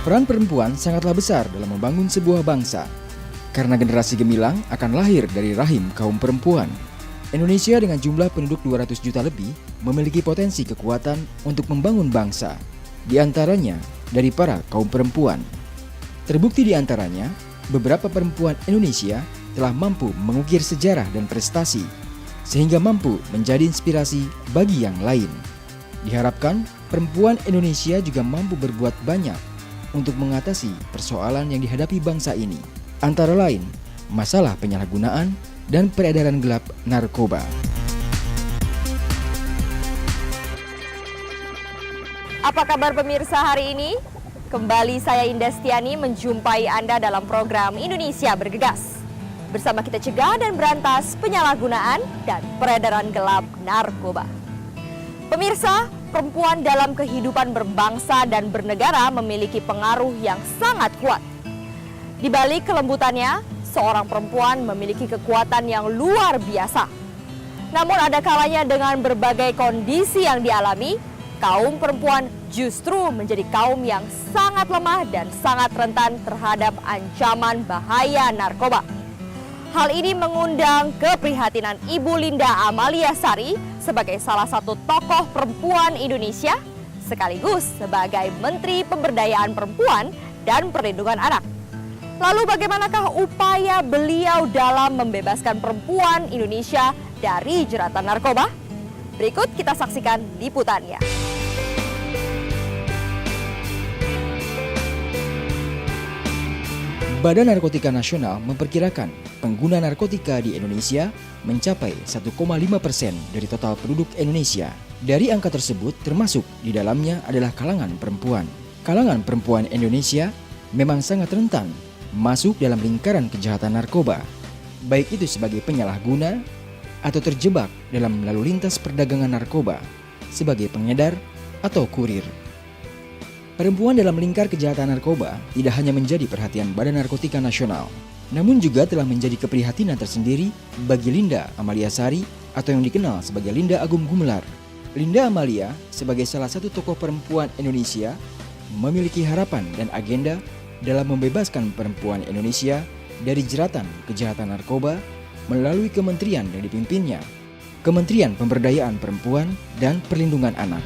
Peran perempuan sangatlah besar dalam membangun sebuah bangsa. Karena generasi gemilang akan lahir dari rahim kaum perempuan. Indonesia dengan jumlah penduduk 200 juta lebih memiliki potensi kekuatan untuk membangun bangsa. Di antaranya dari para kaum perempuan. Terbukti di antaranya, beberapa perempuan Indonesia telah mampu mengukir sejarah dan prestasi, sehingga mampu menjadi inspirasi bagi yang lain. Diharapkan perempuan Indonesia juga mampu berbuat banyak untuk mengatasi persoalan yang dihadapi bangsa ini, antara lain masalah penyalahgunaan dan peredaran gelap narkoba. Apa kabar pemirsa hari ini? Kembali saya Indastiani menjumpai Anda dalam program Indonesia Bergegas. Bersama kita cegah dan berantas penyalahgunaan dan peredaran gelap narkoba. Pemirsa, perempuan dalam kehidupan berbangsa dan bernegara memiliki pengaruh yang sangat kuat. Di balik kelembutannya, seorang perempuan memiliki kekuatan yang luar biasa. Namun ada kalanya dengan berbagai kondisi yang dialami, kaum perempuan justru menjadi kaum yang sangat lemah dan sangat rentan terhadap ancaman bahaya narkoba. Hal ini mengundang keprihatinan Ibu Linda Amalia Sari sebagai salah satu tokoh perempuan Indonesia, sekaligus sebagai Menteri Pemberdayaan Perempuan dan Perlindungan Anak. Lalu bagaimanakah upaya beliau dalam membebaskan perempuan Indonesia dari jeratan narkoba? Berikut kita saksikan liputannya. Badan Narkotika Nasional memperkirakan pengguna narkotika di Indonesia mencapai 1,5% dari total penduduk Indonesia. Dari angka tersebut termasuk di dalamnya adalah kalangan perempuan. Kalangan perempuan Indonesia memang sangat rentan masuk dalam lingkaran kejahatan narkoba, baik itu sebagai penyalahguna atau terjebak dalam lalu lintas perdagangan narkoba sebagai pengedar atau kurir. Perempuan dalam lingkar kejahatan narkoba tidak hanya menjadi perhatian Badan Narkotika Nasional, namun juga telah menjadi keprihatinan tersendiri bagi Linda Amalia Sari atau yang dikenal sebagai Linda Agung Gumelar. Linda Amalia sebagai salah satu tokoh perempuan Indonesia memiliki harapan dan agenda dalam membebaskan perempuan Indonesia dari jeratan kejahatan narkoba melalui kementerian yang dipimpinnya, Kementerian Pemberdayaan Perempuan dan Perlindungan Anak.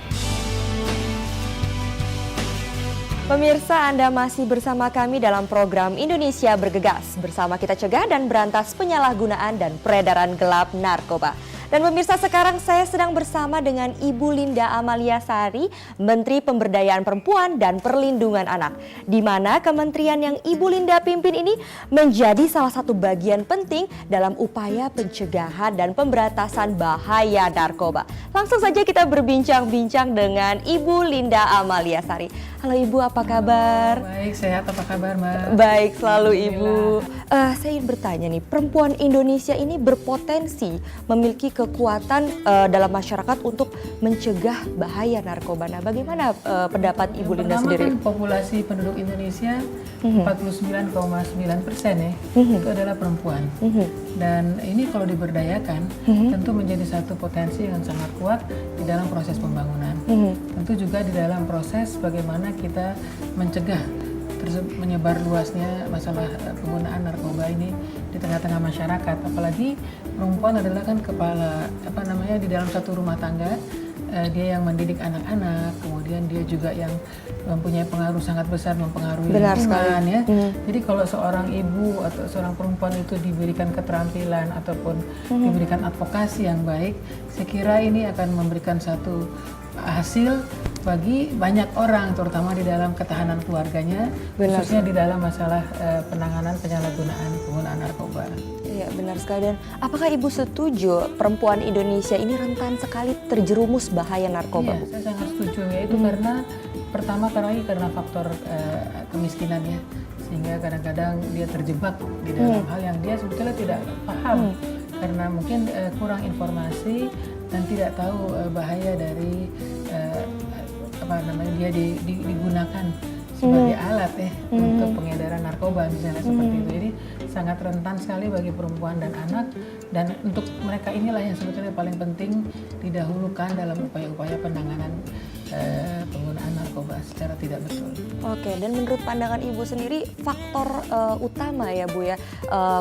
Pemirsa, Anda masih bersama kami dalam program Indonesia Bergegas. Bersama kita cegah dan berantas penyalahgunaan dan peredaran gelap narkoba. Dan pemirsa, sekarang saya sedang bersama dengan Ibu Linda Amalia Sari, Menteri Pemberdayaan Perempuan dan Perlindungan Anak. Di mana kementerian yang Ibu Linda pimpin ini menjadi salah satu bagian penting dalam upaya pencegahan dan pemberantasan bahaya narkoba. Langsung saja kita berbincang-bincang dengan Ibu Linda Amalia Sari. Halo Ibu, apa kabar? Baik, sehat, apa kabar Mbak? Baik, selalu Ibu. Saya ingin bertanya nih, perempuan Indonesia ini berpotensi memiliki kekuatan dalam masyarakat untuk mencegah bahaya narkoba. Nah, bagaimana pendapat Ibu Linda sendiri? Kan populasi penduduk Indonesia 49,9% ya, itu adalah perempuan. Dan ini kalau diberdayakan, tentu menjadi satu potensi yang sangat kuat di dalam proses pembangunan. Tentu juga di dalam proses bagaimana kita mencegah menyebar luasnya masalah penggunaan narkoba ini di tengah-tengah masyarakat. Apalagi perempuan adalah kan kepala di dalam satu rumah tangga, dia yang mendidik anak-anak, kemudian dia juga yang mempunyai pengaruh sangat besar mempengaruhi lingkungan ya. Jadi kalau seorang ibu atau seorang perempuan itu diberikan keterampilan ataupun diberikan advokasi yang baik, saya kira ini akan memberikan satu hasil bagi banyak orang, terutama di dalam ketahanan keluarganya, khususnya di dalam masalah penanganan penyalahgunaan penggunaan narkoba. Iya, benar sekali. Dan apakah Ibu setuju perempuan Indonesia ini rentan sekali terjerumus bahaya narkoba? Iya, saya sangat setuju, yaitu karena pertama karena faktor kemiskinannya, sehingga kadang-kadang dia terjebak di dalam hal yang dia sebetulnya tidak paham, karena mungkin kurang informasi dan tidak tahu bahaya dari dia digunakan sebagai alat ya untuk pengedaran narkoba misalnya seperti itu. Jadi sangat rentan sekali bagi perempuan dan anak, dan untuk mereka inilah yang sebetulnya paling penting didahulukan dalam upaya-upaya penanganan penggunaan narkoba secara tidak betul. Oke, dan menurut pandangan Ibu sendiri, faktor utama ya Bu ya,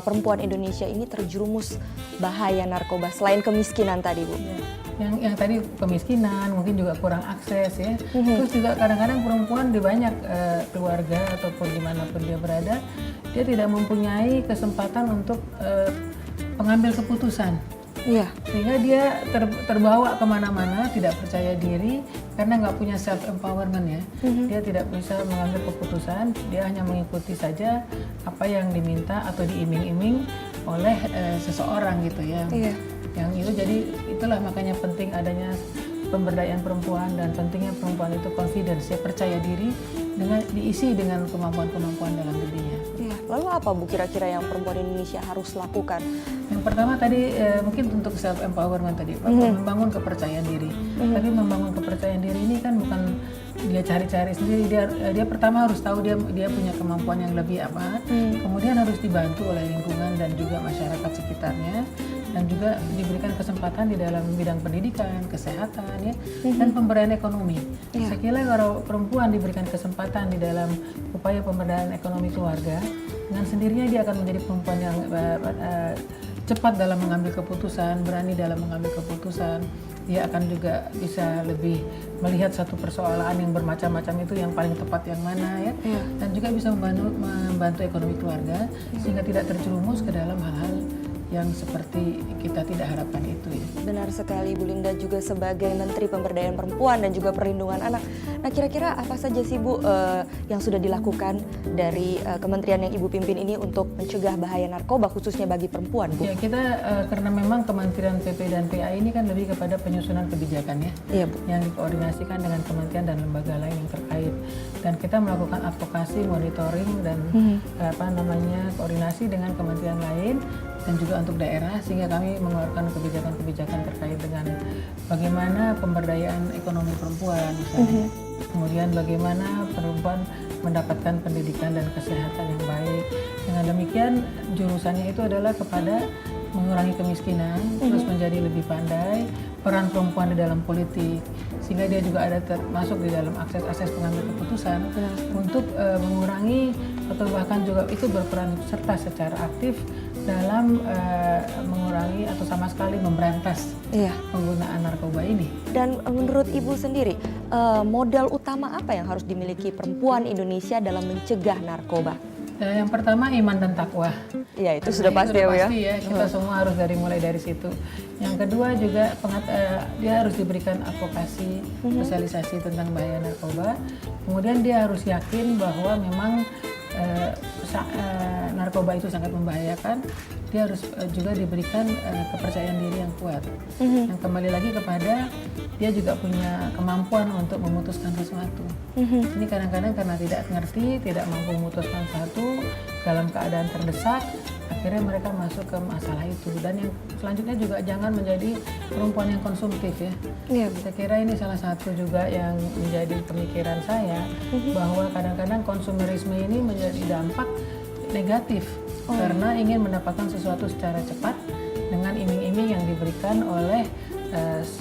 perempuan Indonesia ini terjerumus bahaya narkoba selain kemiskinan tadi Bu? Ya. Yang tadi kemiskinan, mungkin juga kurang akses ya. Terus juga kadang-kadang perempuan di banyak keluarga ataupun dimanapun dia berada, dia tidak mempunyai kesempatan untuk pengambil keputusan. Iya. Sehingga dia terbawa kemana-mana, tidak percaya diri karena nggak punya self empowerment ya. Dia tidak bisa mengambil keputusan, dia hanya mengikuti saja apa yang diminta atau diiming-iming oleh seseorang gitu ya. Iya. Yang itu jadi itulah makanya penting adanya pemberdayaan perempuan, dan pentingnya perempuan itu confidence ya, percaya diri dengan diisi dengan kemampuan-kemampuan dalam dirinya. Iya. Lalu apa Bu kira-kira yang perempuan Indonesia harus lakukan? Yang pertama tadi mungkin untuk self empowerment tadi, membangun kepercayaan diri. Tapi membangun kepercayaan diri ini kan bukan dia cari-cari sendiri. Dia pertama harus tahu dia punya kemampuan yang lebih apa. Kemudian harus dibantu oleh lingkungan dan juga masyarakat sekitarnya, dan juga diberikan kesempatan di dalam bidang pendidikan, kesehatan ya, dan pemberdayaan ekonomi. Saya kira kalau perempuan diberikan kesempatan di dalam upaya pemberdayaan ekonomi keluarga, dengan sendirinya dia akan menjadi perempuan yang cepat dalam mengambil keputusan, berani dalam mengambil keputusan. Dia akan juga bisa lebih melihat satu persoalan yang bermacam-macam itu yang paling tepat yang mana ya, dan juga bisa membantu ekonomi keluarga sehingga tidak terjerumus ke dalam hal-hal yang seperti kita tidak harapkan itu ya. Benar sekali Bu Linda, juga sebagai Menteri Pemberdayaan Perempuan dan juga Perlindungan Anak. Nah kira-kira apa saja sih Bu yang sudah dilakukan dari kementerian yang Ibu pimpin ini untuk mencegah bahaya narkoba khususnya bagi perempuan Bu? Ya kita karena memang Kementerian PP dan PA ini kan lebih kepada penyusunan kebijakan ya, Iya Bu. yang dikoordinasikan dengan kementerian dan lembaga lain yang terkait. Dan kita melakukan advokasi, monitoring dan koordinasi dengan kementerian lain dan juga untuk daerah, sehingga kami mengeluarkan kebijakan-kebijakan terkait dengan bagaimana pemberdayaan ekonomi perempuan misalnya. Kemudian bagaimana perempuan mendapatkan pendidikan dan kesehatan yang baik. Dengan demikian jurusannya itu adalah kepada mengurangi kemiskinan, terus menjadi lebih pandai, peran perempuan di dalam politik, sehingga dia juga ada termasuk di dalam akses pengambil keputusan untuk mengurangi atau bahkan juga itu berperan serta secara aktif dalam mengurangi atau sama sekali memberantas penggunaan narkoba ini. Dan menurut Ibu sendiri, modal utama apa yang harus dimiliki perempuan Indonesia dalam mencegah narkoba? Yang pertama iman dan takwa. Iya, itu sudah pasti ya. Pasti ya, kita semua harus mulai dari situ. Yang kedua juga dia harus diberikan advokasi, sosialisasi tentang bahaya narkoba. Kemudian dia harus yakin bahwa memang narkoba itu sangat membahayakan. Dia harus juga diberikan kepercayaan diri yang kuat. Yang kembali lagi kepada dia juga punya kemampuan untuk memutuskan sesuatu. Ini kadang-kadang karena tidak ngerti, tidak mampu memutuskan sesuatu dalam keadaan terdesak, akhirnya mereka masuk ke masalah itu. Dan yang selanjutnya juga jangan menjadi perempuan yang konsumtif ya. Saya kira ini salah satu juga yang menjadi pemikiran saya, bahwa kadang-kadang konsumerisme ini menjadi dampak negatif karena ingin mendapatkan sesuatu secara cepat dengan iming-iming yang diberikan oleh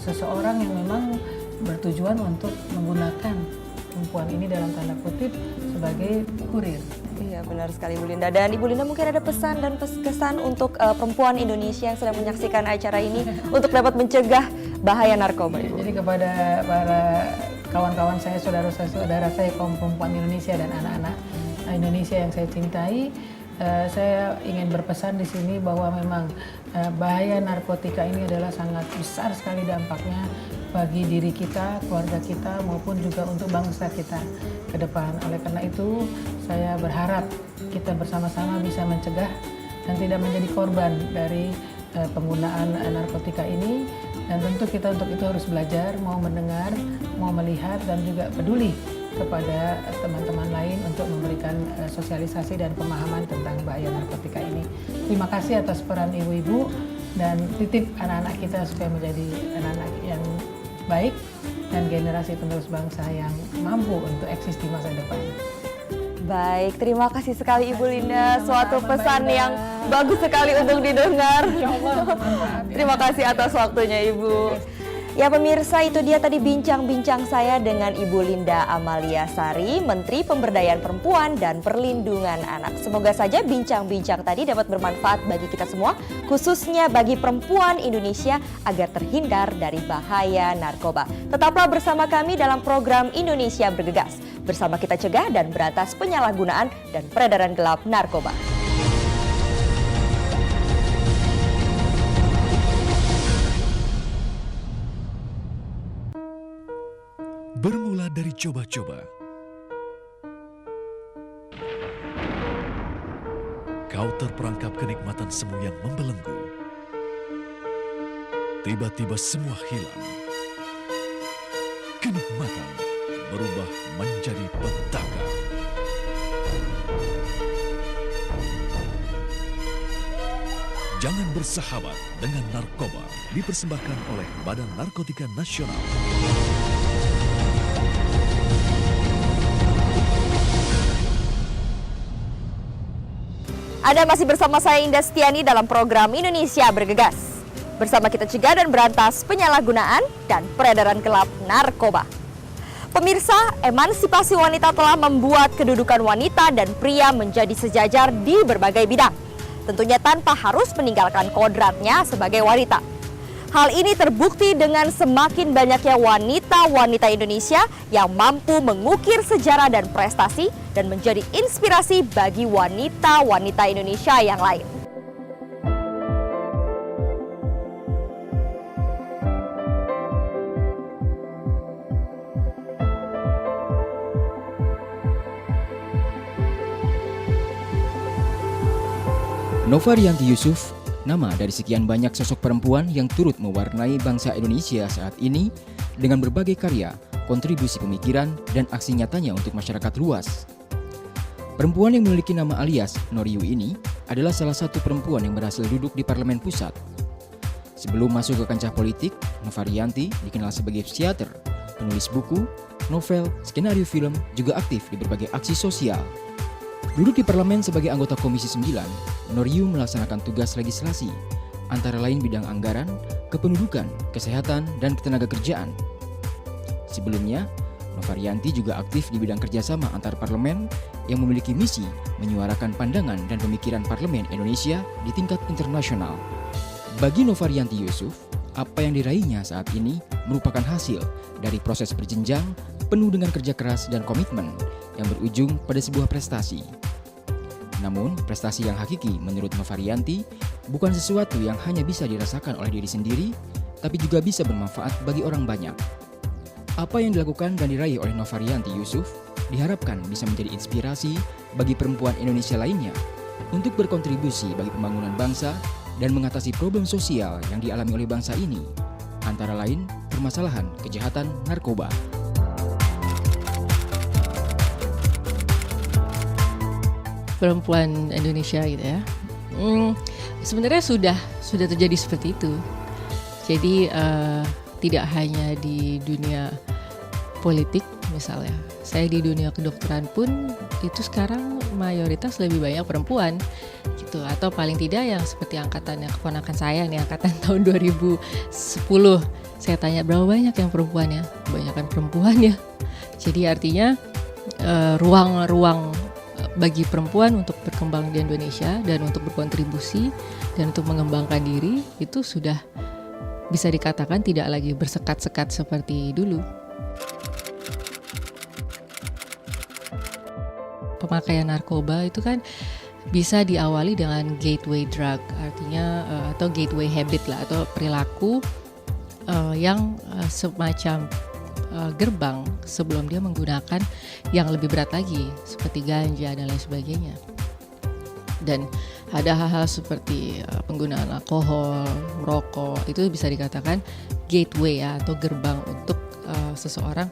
seseorang yang memang bertujuan untuk menggunakan perempuan ini dalam tanda kutip sebagai kurir. Iya benar sekali Bu Linda. Dan Ibu Linda mungkin ada pesan dan kesan untuk perempuan Indonesia yang sedang menyaksikan acara ini untuk dapat mencegah bahaya narkoba Ibu. Jadi kepada para kawan-kawan saya, saudara-saudara saya kaum perempuan Indonesia dan anak-anak Indonesia yang saya cintai, saya ingin berpesan di sini bahwa memang bahaya narkotika ini adalah sangat besar sekali dampaknya bagi diri kita, keluarga kita, maupun juga untuk bangsa kita ke depan. Oleh karena itu, saya berharap kita bersama-sama bisa mencegah dan tidak menjadi korban dari penggunaan narkotika ini. Dan tentu kita untuk itu harus belajar, mau mendengar, mau melihat, dan juga peduli kepada teman-teman lain untuk memberikan sosialisasi dan pemahaman tentang bahaya narkotika ini. Terima kasih atas peran ibu-ibu, dan titip anak-anak kita supaya menjadi anak-anak yang baik dan generasi penerus bangsa yang mampu untuk eksis di masa depan. Baik, terima kasih sekali Ibu Linda. Suatu Sama-sama, pesan Mbak yang Indah. bagus sekali untuk didengar. Insya Allah bermanfaat, ya. Terima kasih atas waktunya Ibu. Ya pemirsa, itu dia tadi bincang-bincang saya dengan Ibu Linda Amalia Sari, Menteri Pemberdayaan Perempuan dan Perlindungan Anak. Semoga saja bincang-bincang tadi dapat bermanfaat bagi kita semua, khususnya bagi perempuan Indonesia agar terhindar dari bahaya narkoba. Tetaplah bersama kami dalam program Indonesia Bergegas. Bersama kita cegah dan berantas penyalahgunaan dan peredaran gelap narkoba. Bermula dari coba-coba, kau terperangkap kenikmatan semu yang membelenggu. Tiba-tiba semua hilang. Kenikmatan berubah menjadi petaka. Jangan bersahabat dengan narkoba, dipersembahkan oleh Badan Narkotika Nasional. Anda masih bersama saya Indah Setiani dalam program Indonesia Bergegas. Bersama kita cegah dan berantas penyalahgunaan dan peredaran gelap narkoba. Pemirsa, emansipasi wanita telah membuat kedudukan wanita dan pria menjadi sejajar di berbagai bidang. Tentunya tanpa harus meninggalkan kodratnya sebagai wanita. Hal ini terbukti dengan semakin banyaknya wanita-wanita Indonesia yang mampu mengukir sejarah dan prestasi dan menjadi inspirasi bagi wanita-wanita Indonesia yang lain. Nova Rianti Yusuf, nama dari sekian banyak sosok perempuan yang turut mewarnai bangsa Indonesia saat ini dengan berbagai karya, kontribusi pemikiran, dan aksi nyatanya untuk masyarakat luas. Perempuan yang memiliki nama alias Noriu ini adalah salah satu perempuan yang berhasil duduk di Parlemen Pusat. Sebelum masuk ke kancah politik, Nova Rianti dikenal sebagai psikiater, penulis buku, novel, skenario film, juga aktif di berbagai aksi sosial. Duduk di parlemen sebagai anggota Komisi 9, Noriu melaksanakan tugas legislasi, antara lain bidang anggaran, kependudukan, kesehatan, dan ketenagakerjaan. Sebelumnya, Nova Rianti juga aktif di bidang kerjasama antar parlemen yang memiliki misi menyuarakan pandangan dan pemikiran parlemen Indonesia di tingkat internasional. Bagi Nova Rianti Yusuf, apa yang diraihnya saat ini merupakan hasil dari proses berjenjang penuh dengan kerja keras dan komitmen yang berujung pada sebuah prestasi. Namun, prestasi yang hakiki menurut Nova Rianti bukan sesuatu yang hanya bisa dirasakan oleh diri sendiri, tapi juga bisa bermanfaat bagi orang banyak. Apa yang dilakukan dan diraih oleh Nova Rianti Yusuf diharapkan bisa menjadi inspirasi bagi perempuan Indonesia lainnya untuk berkontribusi bagi pembangunan bangsa dan mengatasi problem sosial yang dialami oleh bangsa ini, antara lain permasalahan kejahatan narkoba. Perempuan Indonesia gitu ya. Sebenarnya sudah terjadi seperti itu. Jadi tidak hanya di dunia politik misalnya. Saya di dunia kedokteran pun itu sekarang mayoritas lebih banyak perempuan gitu, atau paling tidak yang seperti angkatannya keponakan saya nih, angkatan tahun 2010. Saya tanya berapa banyak yang perempuan ya? Kebanyakan perempuan ya. Jadi artinya ruang-ruang bagi perempuan untuk berkembang di Indonesia dan untuk berkontribusi dan untuk mengembangkan diri itu sudah bisa dikatakan tidak lagi bersekat-sekat seperti dulu. Pemakaian narkoba itu kan bisa diawali dengan gateway drug, artinya atau gateway habit lah, atau perilaku yang semacam gerbang sebelum dia menggunakan yang lebih berat lagi seperti ganja dan lain sebagainya. Dan ada hal-hal seperti penggunaan alkohol, merokok, itu bisa dikatakan gateway ya, atau gerbang untuk seseorang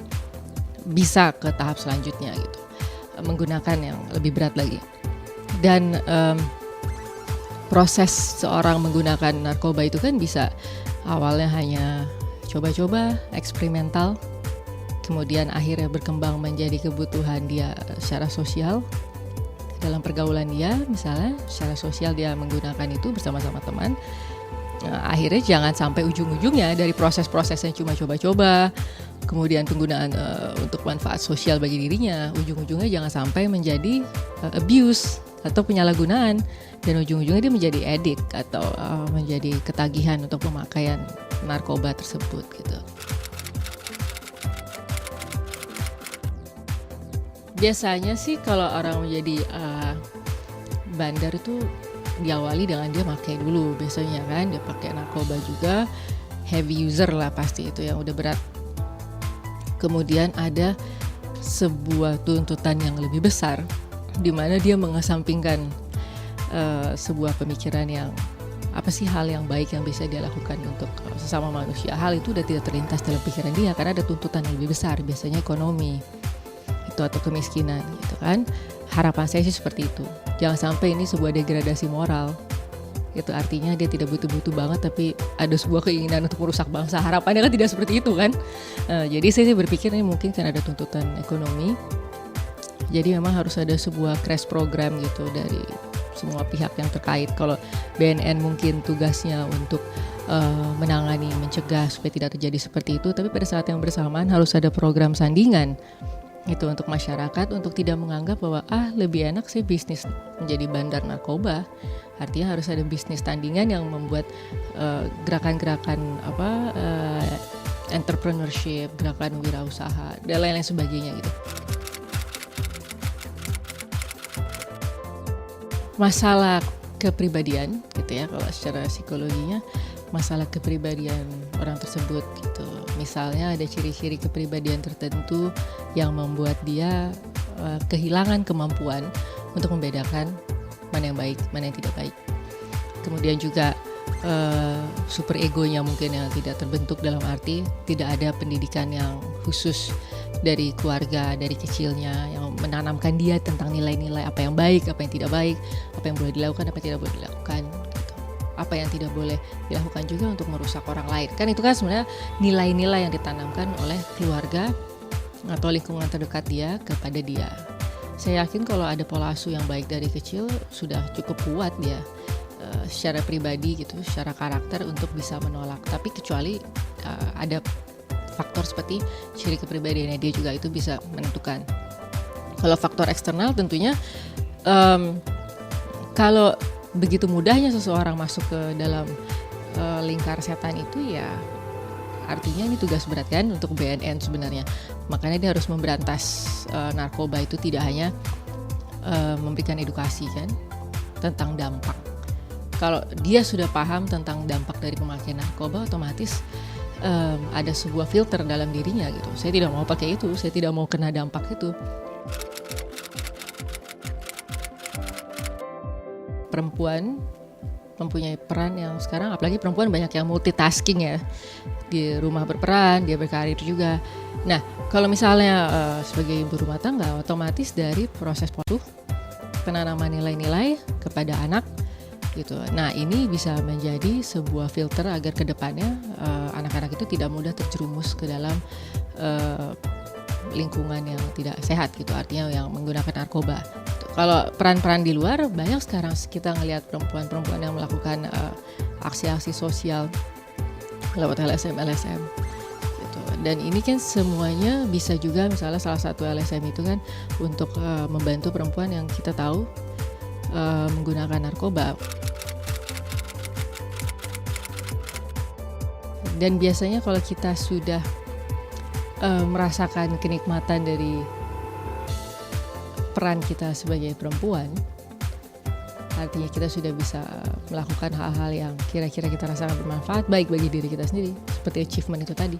bisa ke tahap selanjutnya gitu, menggunakan yang lebih berat lagi. Dan proses seorang menggunakan narkoba itu kan bisa awalnya hanya coba-coba, eksperimental, kemudian akhirnya berkembang menjadi kebutuhan dia secara sosial, dalam pergaulan dia, misalnya secara sosial dia menggunakan itu bersama-sama teman. Akhirnya jangan sampai ujung-ujungnya dari proses-prosesnya cuma coba-coba, kemudian penggunaan untuk manfaat sosial bagi dirinya, ujung-ujungnya jangan sampai menjadi abuse atau penyalahgunaan, dan ujung-ujungnya dia menjadi addict atau menjadi ketagihan untuk pemakaian narkoba tersebut gitu. Biasanya sih kalau orang menjadi bandar itu diawali dengan dia pakai dulu, biasanya kan dia pakai narkoba juga, heavy user lah pasti itu yang udah berat. Kemudian ada sebuah tuntutan yang lebih besar, di mana dia mengesampingkan sebuah pemikiran yang apa sih hal yang baik yang bisa dia lakukan untuk sesama manusia. Hal itu udah tidak terlintas dalam pikiran dia karena ada tuntutan yang lebih besar, biasanya ekonomi itu atau kemiskinan gitu kan. Harapan saya sih seperti itu. Jangan sampai ini sebuah degradasi moral. Itu artinya dia tidak butuh-butuh banget tapi ada sebuah keinginan untuk merusak bangsa. Harapannya kan tidak seperti itu kan. Jadi saya sih berpikir ini mungkin kan ada tuntutan ekonomi. Jadi memang harus ada sebuah crash program gitu dari semua pihak yang terkait. Kalau BNN mungkin tugasnya untuk menangani, mencegah supaya tidak terjadi seperti itu. Tapi pada saat yang bersamaan harus ada program sandingan itu untuk masyarakat, untuk tidak menganggap bahwa lebih enak sih bisnis menjadi bandar narkoba. Artinya harus ada bisnis tandingan yang membuat gerakan-gerakan entrepreneurship, gerakan wirausaha dan lain-lain sebagainya gitu. Masalah kepribadian gitu ya, kalau secara psikologinya masalah kepribadian orang tersebut gitu. Misalnya ada ciri-ciri kepribadian tertentu yang membuat dia kehilangan kemampuan untuk membedakan mana yang baik, mana yang tidak baik. Kemudian juga super egonya mungkin yang tidak terbentuk, dalam arti tidak ada pendidikan yang khusus dari keluarga, dari kecilnya yang menanamkan dia tentang nilai-nilai apa yang baik, apa yang tidak baik, apa yang boleh dilakukan, apa yang tidak boleh dilakukan. Apa yang tidak boleh dilakukan juga untuk merusak orang lain. Kan itu kan sebenarnya nilai-nilai yang ditanamkan oleh keluarga atau lingkungan terdekat dia kepada dia. Saya yakin kalau ada pola asuh yang baik dari kecil sudah cukup kuat dia secara pribadi gitu, secara karakter untuk bisa menolak. Tapi kecuali ada faktor seperti ciri kepribadiannya dia juga itu bisa menentukan. Kalau faktor eksternal tentunya kalau begitu mudahnya seseorang masuk ke dalam lingkar setan itu, ya artinya ini tugas berat kan untuk BNN sebenarnya. Makanya dia harus memberantas narkoba itu tidak hanya memberikan edukasi kan tentang dampak. Kalau dia sudah paham tentang dampak dari pemakaian narkoba, otomatis ada sebuah filter dalam dirinya gitu. Saya tidak mau pakai itu, saya tidak mau kena dampak itu. Perempuan mempunyai peran yang sekarang, apalagi perempuan banyak yang multitasking ya, di rumah berperan, dia berkarir juga. Nah, kalau misalnya sebagai ibu rumah tangga, otomatis dari proses penanaman nilai-nilai kepada anak gitu. Nah, ini bisa menjadi sebuah filter agar kedepannya anak-anak itu tidak mudah terjerumus ke dalam lingkungan yang tidak sehat gitu, artinya yang menggunakan narkoba. Kalau peran-peran di luar, banyak sekarang kita ngelihat perempuan-perempuan yang melakukan aksi-aksi sosial lewat LSM gitu. Dan ini kan semuanya bisa juga, misalnya salah satu LSM itu kan untuk membantu perempuan yang kita tahu menggunakan narkoba. Dan biasanya kalau kita sudah merasakan kenikmatan dari peran kita sebagai perempuan, artinya kita sudah bisa melakukan hal-hal yang kira-kira kita rasakan bermanfaat baik bagi diri kita sendiri, seperti achievement itu tadi.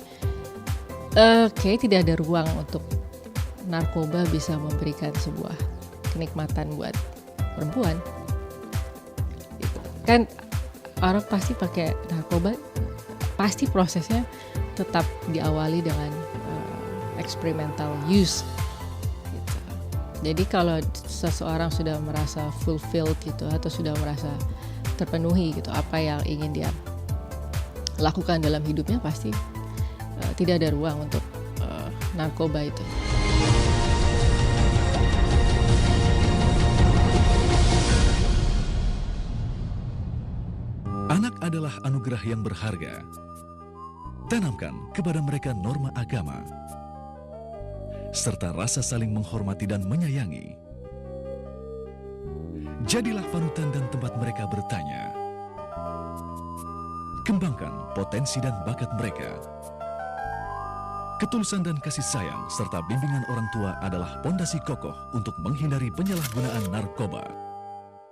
Tidak ada ruang untuk narkoba bisa memberikan sebuah kenikmatan buat perempuan. Kan orang pasti pakai narkoba, pasti prosesnya tetap diawali dengan experimental use. Jadi kalau seseorang sudah merasa fulfilled gitu, atau sudah merasa terpenuhi gitu apa yang ingin dia lakukan dalam hidupnya, pasti tidak ada ruang untuk narkoba itu. Anak adalah anugerah yang berharga. Tanamkan kepada mereka norma agama, serta rasa saling menghormati dan menyayangi. Jadilah panutan dan tempat mereka bertanya. Kembangkan potensi dan bakat mereka. Ketulusan dan kasih sayang serta bimbingan orang tua adalah pondasi kokoh untuk menghindari penyalahgunaan narkoba.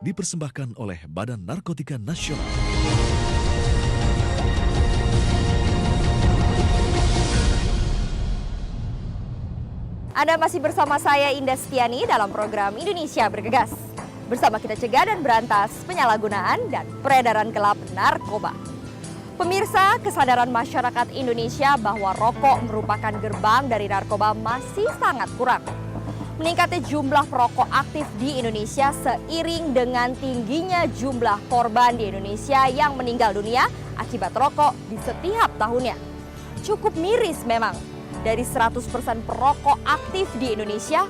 Dipersembahkan oleh Badan Narkotika Nasional. Anda masih bersama saya Indah Setiani dalam program Indonesia Bergegas. Bersama kita cegah dan berantas penyalahgunaan dan peredaran gelap narkoba. Pemirsa, kesadaran masyarakat Indonesia bahwa rokok merupakan gerbang dari narkoba masih sangat kurang. Meningkatnya jumlah perokok aktif di Indonesia seiring dengan tingginya jumlah korban di Indonesia yang meninggal dunia akibat rokok di setiap tahunnya. Cukup miris memang, dari 100% perokok aktif di Indonesia,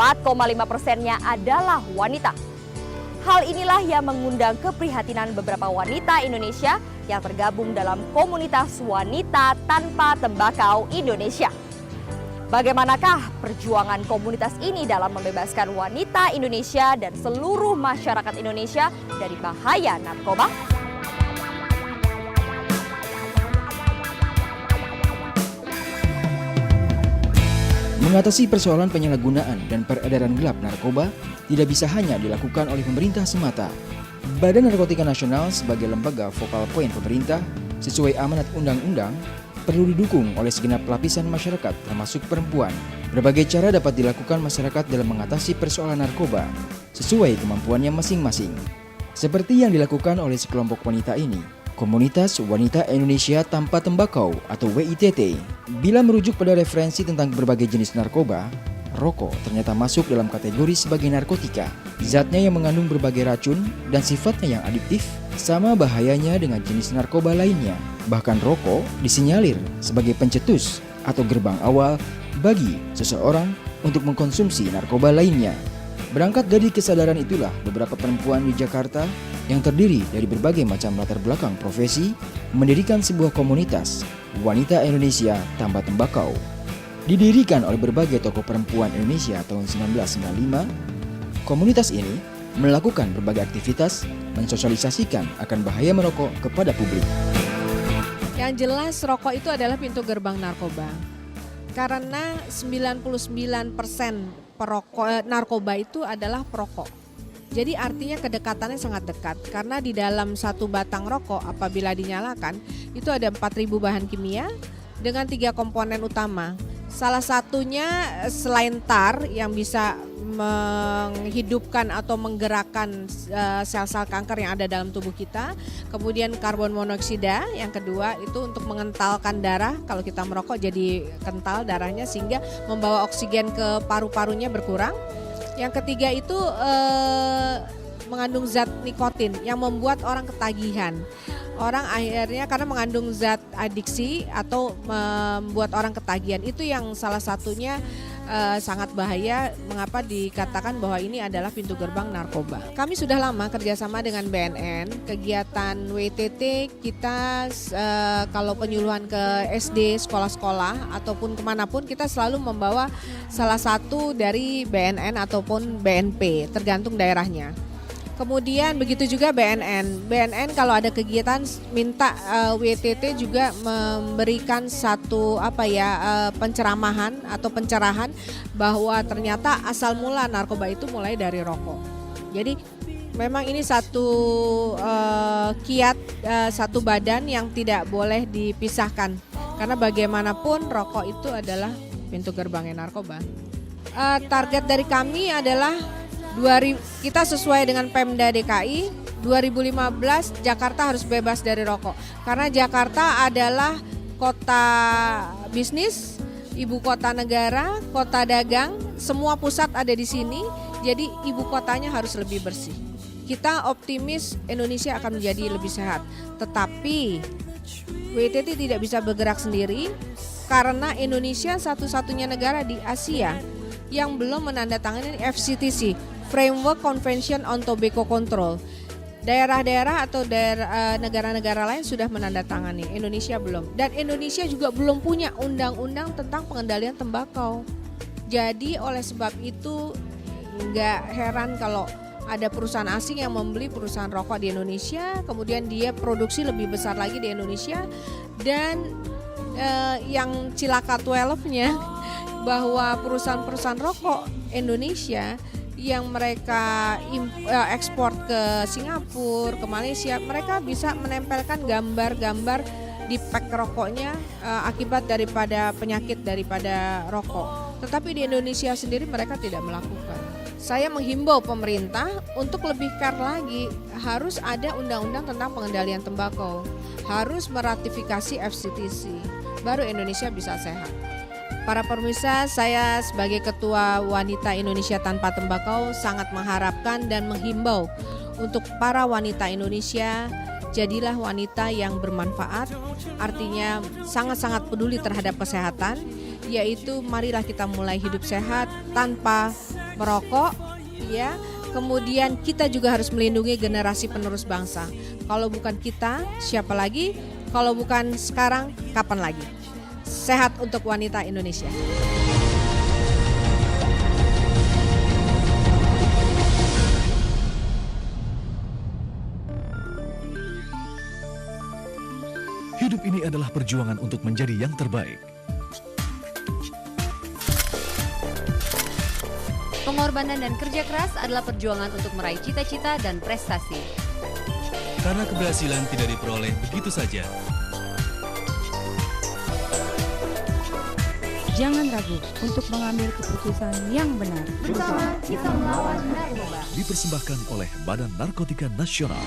4,5%-nya adalah wanita. Hal inilah yang mengundang keprihatinan beberapa wanita Indonesia yang tergabung dalam komunitas Wanita Tanpa Tembakau Indonesia. Bagaimanakah perjuangan komunitas ini dalam membebaskan wanita Indonesia dan seluruh masyarakat Indonesia dari bahaya narkoba? Mengatasi persoalan penyalahgunaan dan peredaran gelap narkoba tidak bisa hanya dilakukan oleh pemerintah semata. Badan Narkotika Nasional sebagai lembaga focal point pemerintah sesuai amanat undang-undang perlu didukung oleh segenap lapisan masyarakat termasuk perempuan. Berbagai cara dapat dilakukan masyarakat dalam mengatasi persoalan narkoba sesuai kemampuannya masing-masing. Seperti yang dilakukan oleh sekelompok wanita ini, Komunitas Wanita Indonesia Tanpa Tembakau atau WITT. Bila merujuk pada referensi tentang berbagai jenis narkoba, rokok ternyata masuk dalam kategori sebagai narkotika. Zatnya yang mengandung berbagai racun dan sifatnya yang adiktif sama bahayanya dengan jenis narkoba lainnya. Bahkan rokok disinyalir sebagai pencetus atau gerbang awal bagi seseorang untuk mengkonsumsi narkoba lainnya. Berangkat dari kesadaran itulah beberapa perempuan di Jakarta yang terdiri dari berbagai macam latar belakang profesi mendirikan sebuah komunitas Wanita Indonesia Tanpa Tembakau. Didirikan oleh berbagai tokoh perempuan Indonesia tahun 1995, komunitas ini melakukan berbagai aktivitas mensosialisasikan akan bahaya merokok kepada publik. Yang jelas rokok itu adalah pintu gerbang narkoba. Karena 99% narkoba itu adalah perokok. Jadi artinya kedekatannya sangat dekat. Karena di dalam satu batang rokok apabila dinyalakan itu ada 4.000 bahan kimia dengan 3 komponen utama. Salah satunya selain tar yang bisa menghidupkan atau menggerakkan sel-sel kanker yang ada dalam tubuh kita. Kemudian karbon monoksida yang kedua itu untuk mengentalkan darah. Kalau kita merokok jadi kental darahnya sehingga membawa oksigen ke paru-parunya berkurang. Yang ketiga itu mengandung zat nikotin yang membuat orang ketagihan. Orang akhirnya karena mengandung zat adiksi atau membuat orang ketagihan. Itu yang salah satunya sangat bahaya. Mengapa dikatakan bahwa ini adalah pintu gerbang narkoba. Kami sudah lama kerjasama dengan BNN. Kegiatan WTT kita kalau penyuluhan ke SD, sekolah-sekolah ataupun kemanapun kita selalu membawa salah satu dari BNN ataupun BNP tergantung daerahnya. Kemudian begitu juga BNN. BNN kalau ada kegiatan minta WTT juga memberikan satu penceramahan atau pencerahan bahwa ternyata asal mula narkoba itu mulai dari rokok. Jadi memang ini satu kiat satu badan yang tidak boleh dipisahkan karena bagaimanapun rokok itu adalah pintu gerbangnya narkoba. Target dari kami adalah kita sesuai dengan Pemda DKI 2015 Jakarta harus bebas dari rokok karena Jakarta adalah kota bisnis, ibu kota negara, kota dagang, semua pusat ada di sini. Jadi ibu kotanya harus lebih bersih. Kita optimis Indonesia akan menjadi lebih sehat. Tetapi WTT tidak bisa bergerak sendiri karena Indonesia satu-satunya negara di Asia yang belum menandatangani FCTC, Framework Convention on Tobacco Control. Daerah-daerah atau negara-negara lain sudah menandatangani, Indonesia belum. Dan Indonesia juga belum punya undang-undang tentang pengendalian tembakau. Jadi oleh sebab itu nggak heran kalau ada perusahaan asing yang membeli perusahaan rokok di Indonesia, kemudian dia produksi lebih besar lagi di Indonesia. Dan yang cilaka 12-nya bahwa perusahaan-perusahaan rokok Indonesia yang mereka ekspor ke Singapura, ke Malaysia, mereka bisa menempelkan gambar-gambar di pack rokoknya akibat daripada penyakit daripada rokok. Tetapi di Indonesia sendiri mereka tidak melakukan. Saya menghimbau pemerintah untuk lebih care lagi, harus ada undang-undang tentang pengendalian tembakau, harus meratifikasi FCTC, baru Indonesia bisa sehat. Para pemirsa, saya sebagai Ketua Wanita Indonesia Tanpa Tembakau sangat mengharapkan dan menghimbau untuk para wanita Indonesia, jadilah wanita yang bermanfaat, artinya sangat-sangat peduli terhadap kesehatan, yaitu marilah kita mulai hidup sehat tanpa merokok, ya. Kemudian kita juga harus melindungi generasi penerus bangsa. Kalau bukan kita, siapa lagi? Kalau bukan sekarang, kapan lagi? Sehat untuk wanita Indonesia. Hidup ini adalah perjuangan untuk menjadi yang terbaik. Pengorbanan dan kerja keras adalah perjuangan untuk meraih cita-cita dan prestasi. Karena keberhasilan tidak diperoleh begitu saja. Jangan ragu untuk mengambil keputusan yang benar. Bersama kita melawan narkoba. Dipersembahkan oleh Badan Narkotika Nasional.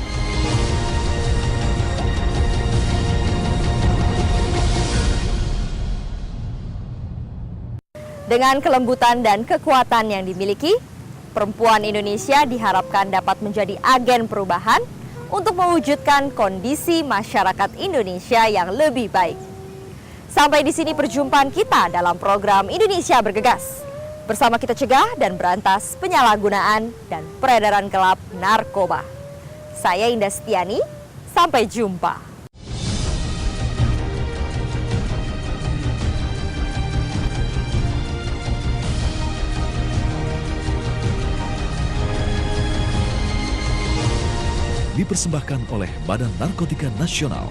Dengan kelembutan dan kekuatan yang dimiliki, perempuan Indonesia diharapkan dapat menjadi agen perubahan untuk mewujudkan kondisi masyarakat Indonesia yang lebih baik. Sampai di sini perjumpaan kita dalam program Indonesia Bergegas. Bersama kita cegah dan berantas penyalahgunaan dan peredaran gelap narkoba. Saya Indah Setiani, sampai jumpa. Dipersembahkan oleh Badan Narkotika Nasional.